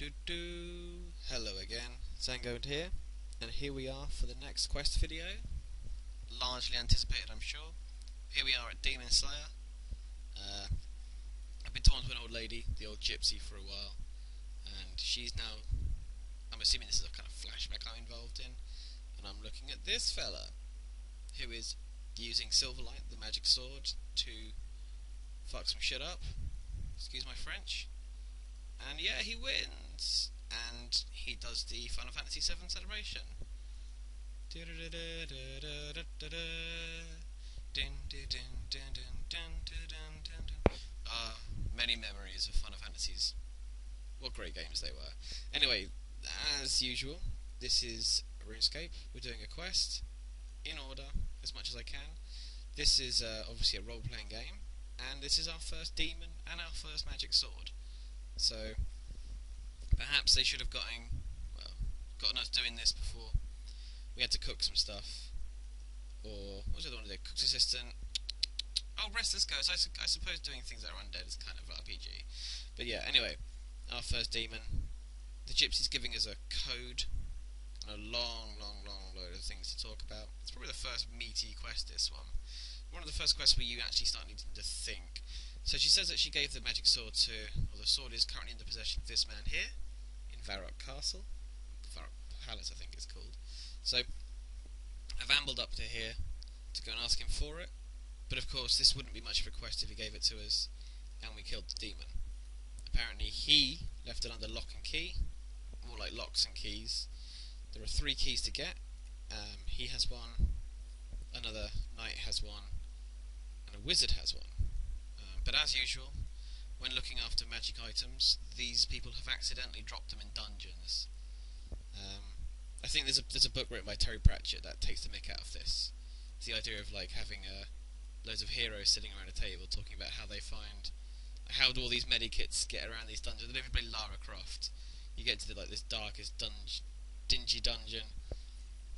Hello again, Zhangoned here, and here we are for the next quest video. Largely anticipated, I'm sure. Here we are at Demon Slayer. I've been talking to an old lady, the old gypsy, for a while, and she's now, I'm assuming this is a kind of flashback I'm involved in, and I'm looking at this fella, who is using Silverlight, the magic sword, to fuck some shit up. Excuse my French. And yeah, he wins, and he does the Final Fantasy VII celebration. Many memories of Final Fantasies. What great games they were. Anyway, as usual, this is RuneScape. We're doing a quest in order, as much as I can. This is obviously a role-playing game, and this is our first demon and our first magic sword. So perhaps they should have gotten us doing this before we had to cook some stuff. Or what was the other one? Cook's assistant. Oh, Restless Ghost. I suppose doing things that are undead is kind of RPG. But yeah, anyway, our first demon. The gypsy's giving us a code and a long load of things to talk about. It's probably the first meaty quest, this one. One of the first quests where you actually start needing to think. So she says that she gave the magic sword to, or the sword is currently in the possession of this man here, in Varrock Castle. Varrock Palace, I think it's called. So, I've ambled up to here to go and ask him for it, but of course this wouldn't be much of a quest if he gave it to us and we killed the demon. Apparently he left it under lock and key, more like locks and keys. There are 3 keys to get. He has one, another knight has one, and a wizard has one. But as usual, when looking after magic items, these people have accidentally dropped them in dungeons. I think there's a book written by Terry Pratchett that takes the mick out of this. It's the idea of like having loads of heroes sitting around a table talking about how they find, how do all these medikits get around these dungeons. They don't even play Lara Croft. You get to this darkest dingy dungeon,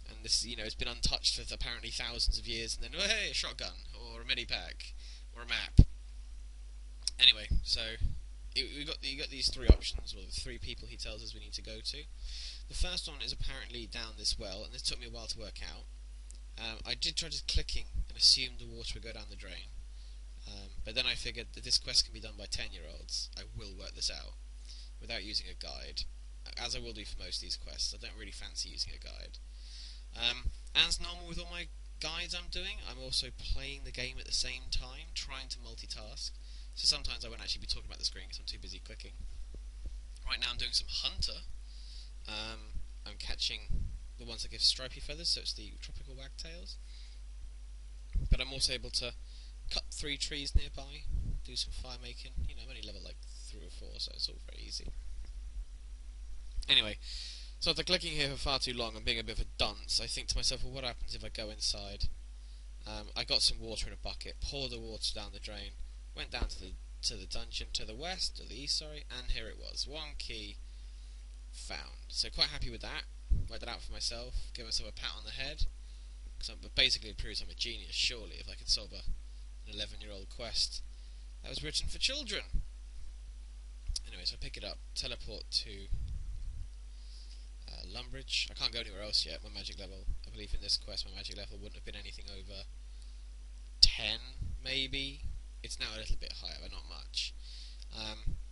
and this, it's been untouched for apparently thousands of years, and then hey, a shotgun or a medipack or a map. Anyway, so you got these 3 options, or the 3 people he tells us we need to go to. The first one is apparently down this well, and this took me a while to work out. I did try just clicking and assumed the water would go down the drain, but then I figured that this quest can be done by 10-year-olds. I will work this out without using a guide, as I will do for most of these quests. I don't really fancy using a guide. As normal with all my guides I'm doing, I'm also playing the game at the same time, trying to multitask. So sometimes I won't actually be talking about the screen because I'm too busy clicking. Right now I'm doing some hunter. I'm catching the ones that give stripy feathers, so it's the tropical wagtails. But I'm also able to cut 3 trees nearby, do some fire making. I'm only level like 3 or 4, so it's all very easy. Anyway, so after clicking here for far too long and being a bit of a dunce, I think to myself, well, what happens if I go inside? I got some water in a bucket, poured the water down the drain, went down to the dungeon to the west, or the east, sorry, and here it was. 1 key found. So quite happy with that. Worked that out for myself. Give myself a pat on the head. But basically it proves I'm a genius, surely, if I could solve an 11-year-old quest that was written for children. Anyway, so I pick it up, teleport to Lumbridge. I can't go anywhere else yet. My magic level, I believe in this quest, my magic level wouldn't have been anything over 10, maybe. It's now a little bit higher, but not much.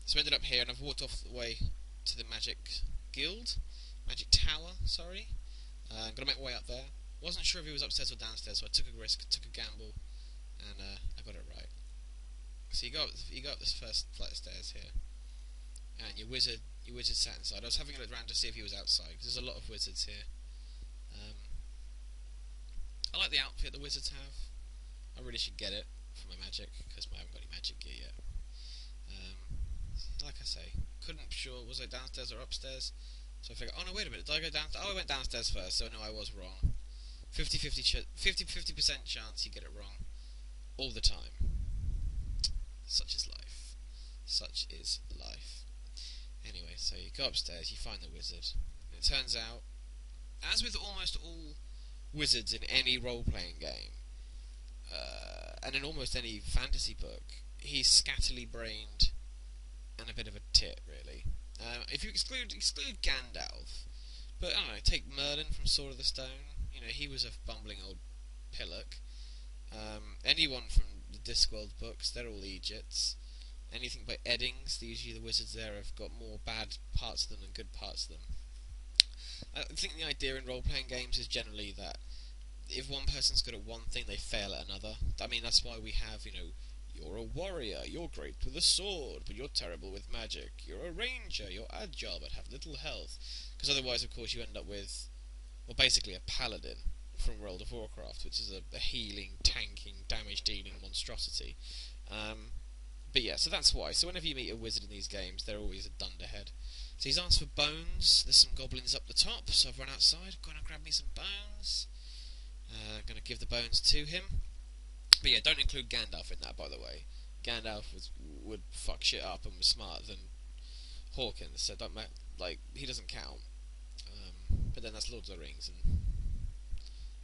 So I ended up here, and I've walked off the way to the Magic Tower, sorry. Got to make my way up there. Wasn't sure if he was upstairs or downstairs, so I took a risk, took a gamble, and I got it right. So you go up this first flight of stairs here, and your wizard sat inside. I was having a look around to see if he was outside, because there's a lot of wizards here. I like the outfit the wizards have. I really should get it for my magic, because I haven't got any magic gear yet. Like I say, couldn't be sure, was I downstairs or upstairs? So I figured, oh no, wait a minute, did I go downstairs? Oh, I went downstairs first, so no, I was wrong. 50% chance you get it wrong all the time. Such is life. Such is life. Anyway, so you go upstairs, you find the wizard. And it turns out, as with almost all wizards in any role-playing game, and in almost any fantasy book, he's scatterly brained and a bit of a tit, really. If you exclude Gandalf, but I don't know, take Merlin from Sword of the Stone. You know, he was a bumbling old pillock. Anyone from the Discworld books, they're all Egypts. Anything by Eddings, usually the wizards there have got more bad parts of them than good parts of them. I think the idea in role-playing games is generally that if one person's good at one thing, they fail at another. I mean, that's why we have, you know, you're a warrior, you're great with a sword, but you're terrible with magic. You're a ranger, you're agile, but have little health. Because otherwise, of course, you end up with, well, basically a paladin from World of Warcraft, which is a healing, tanking, damage-dealing monstrosity. But yeah, so that's why. So whenever you meet a wizard in these games, they're always a dunderhead. So he's asked for bones. There's some goblins up the top, so I've run outside. Gonna grab me some bones. Gonna give the bones to him. But yeah, don't include Gandalf in that, by the way. Gandalf would fuck shit up and was smarter than Hawkins, so don't like he doesn't count. But then that's Lord of the Rings, and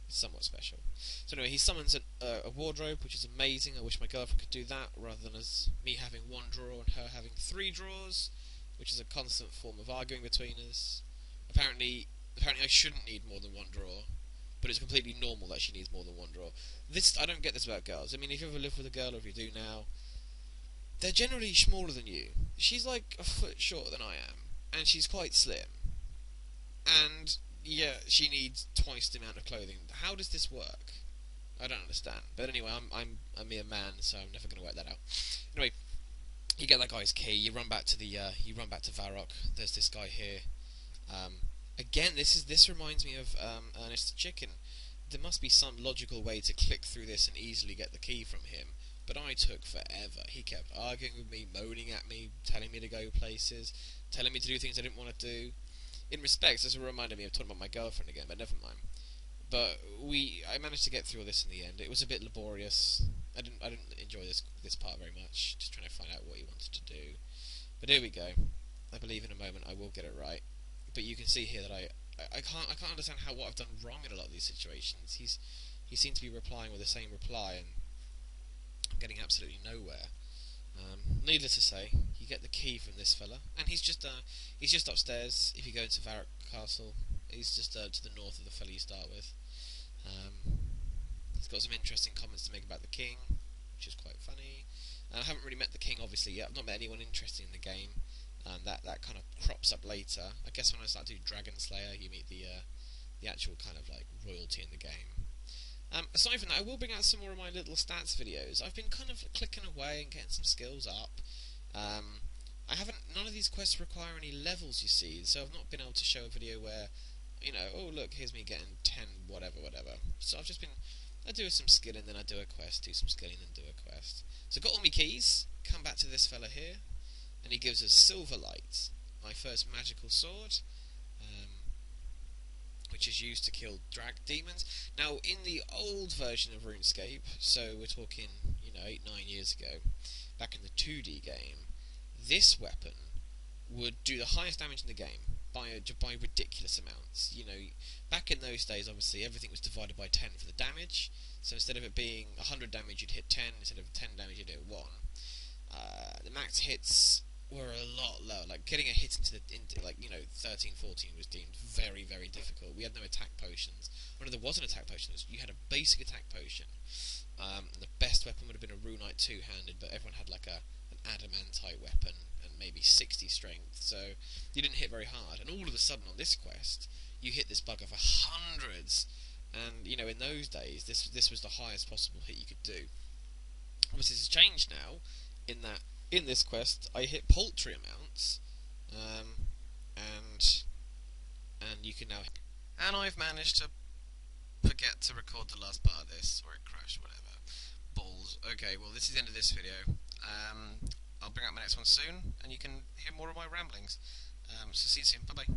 it's somewhat special. So anyway, he summons a wardrobe, which is amazing. I wish my girlfriend could do that, rather than as me having one drawer and her having 3 drawers, which is a constant form of arguing between us. Apparently I shouldn't need more than one drawer, but it's completely normal that she needs more than one drawer. I don't get this about girls. I mean, if you ever live with a girl, or if you do now, they're generally smaller than you. She's like a foot shorter than I am, and she's quite slim. And yeah, she needs twice the amount of clothing. How does this work? I don't understand. But anyway, I'm a mere man, so I'm never going to work that out. Anyway, you get that guy's key. You run back to Varrock. There's this guy here. Again, this reminds me of Ernest the Chicken. There must be some logical way to click through this and easily get the key from him, but I took forever. He kept arguing with me, moaning at me, telling me to go places, telling me to do things I didn't want to do. In respects, this reminded me of talking about my girlfriend again, but never mind. But I managed to get through all this in the end. It was a bit laborious. I didn't enjoy this part very much, just trying to find out what he wanted to do. But here we go. I believe in a moment I will get it right. But you can see here that I can't understand what I've done wrong in a lot of these situations. He seems to be replying with the same reply, and I'm getting absolutely nowhere. Needless to say, you get the key from this fella, and he's just upstairs. If you go into Varrock Castle, he's just to the north of the fella you start with. He's got some interesting comments to make about the king, which is quite funny. I haven't really met the king, obviously, yet. I've not met anyone interesting in the game. That kind of crops up later. I guess when I start doing Dragon Slayer, you meet the actual kind of like royalty in the game. Aside from that, I will bring out some more of my little stats videos. I've been kind of clicking away and getting some skills up. None of these quests require any levels, you see, so I've not been able to show a video where, you know, oh look, here's me getting 10 whatever. So I do some skilling, then I do a quest, do some skilling, then do a quest. So got all my keys, come back to this fella here, and he gives us Silverlight, my first magical sword, which is used to kill drag demons. Now, in the old version of RuneScape, so we're talking, 8-9 years ago, back in the 2D game, this weapon would do the highest damage in the game by ridiculous amounts. Back in those days, obviously, everything was divided by 10 for the damage, so instead of it being 100 damage, you'd hit 10, instead of 10 damage, you'd hit 1. The max hits were a lot lower. Like getting a hit into 13, 14 was deemed very, very difficult. We had no attack potions. When there was an attack potion, you had a basic attack potion. The best weapon would have been a runite two-handed, but everyone had like an adamantite weapon and maybe 60 strength, so you didn't hit very hard. And all of a sudden on this quest, you hit this bugger for hundreds. And in those days, this was the highest possible hit you could do. Obviously, this has changed now, in that in this quest I hit paltry amounts, and you can now. And I've managed to forget to record the last part of this, or it crashed, whatever. Balls. Okay, well this is the end of this video. I'll bring out my next one soon, and you can hear more of my ramblings. So see you soon. Bye bye.